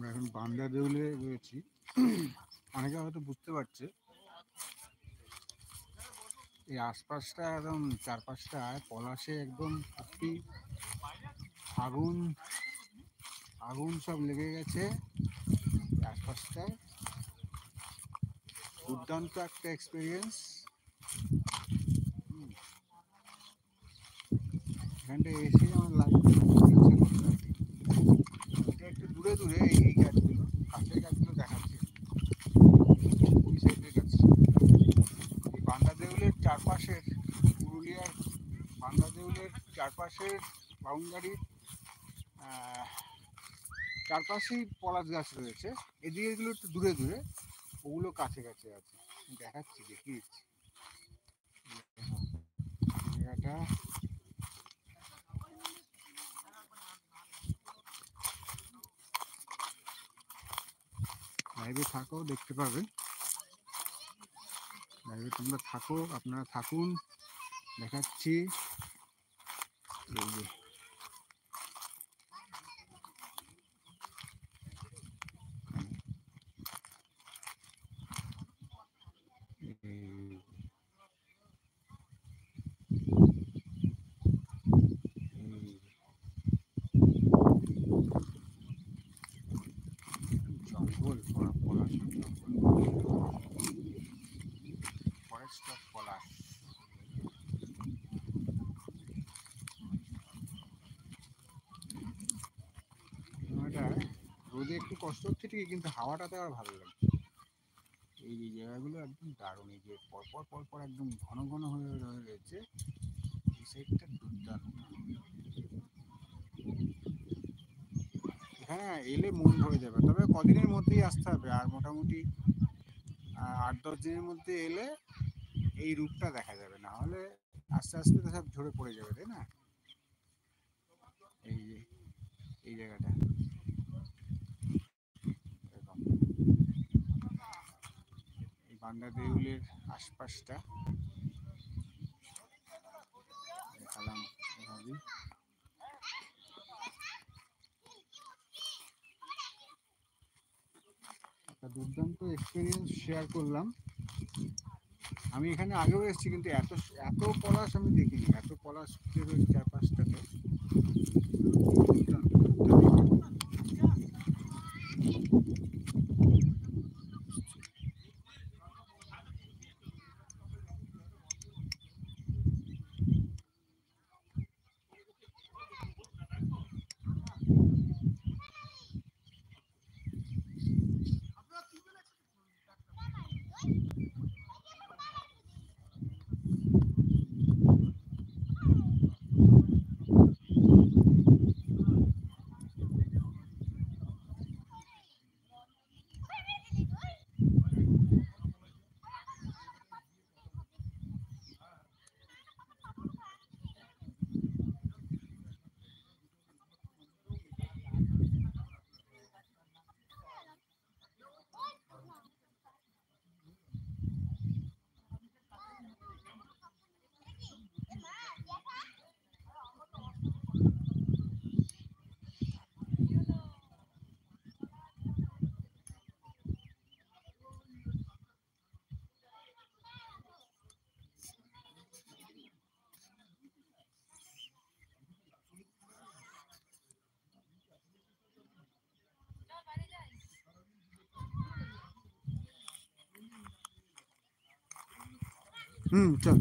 আমরা এখন বান্দা দেউলে রয়েছি। অনেকে হয়তো বুঝতে পারছে এই আশপাশটা একদম চারপাশটা পলাশে একদম ভর্তি, আগুন আগুন সব লেগে গেছে আশপাশটায়। দুর্দান্ত একটা এক্সপিরিয়েন্স। এখানটায় এসে আমার লাগবে একটু দূরে দূরে এই গাছগুলো, কাছের গাছগুলো দেখাচ্ছে ওই সাইডের গাছ। এই বান্দা দেউলের চারপাশের, পুরুলিয়ার বান্দা দেউলের চারপাশের বাউন্ডারির চারপাশেই পলাশ গাছ রয়েছে। এদিকে এগুলো একটু দূরে দূরে, ওগুলো কাছে কাছে আছে। দেখাচ্ছি, দেখিয়ে দিচ্ছি জায়গাটা। লাইভে থাকো, দেখতে পাবেন। লাইভে তোমরা থাকো, আপনারা থাকুন, দেখাচ্ছি। এই যে জঙ্গল, পলাশ, ফরেস্ট অফ পলাশ। রোদে একটু কষ্ট হচ্ছে ঠিকই, কিন্তু হাওয়াটাতে আর ভালো লাগছে। এই যে জায়গাগুলো একদম দারুণ। এই যে পরপর পরপর একদম ঘন ঘন হয়ে রয়েছে, এই সাইডটা দুর্দান্ত। হ্যাঁ, এলে মন ভরে যাবে, তবে কদিনের মধ্যেই আসতে হবে। আর মোটামুটি 8-10 দিনের মধ্যে এলে এই রূপটা দেখা যাবে, না হলে আস্তে আস্তে তো সব ঝরে পড়ে যাবে, তাই না? এই যে এই জায়গাটা এই বান্দা দেউলের আশপাশটা দেখালাম এভাবেই। একটা দুর্দান্ত এক্সপিরিয়েন্স শেয়ার করলাম। আমি এখানে আগেও এসেছি, কিন্তু এত এত পলাশ আমি দেখিনি। এত পলাশ রয়েছে চারপাশটাতে। চল।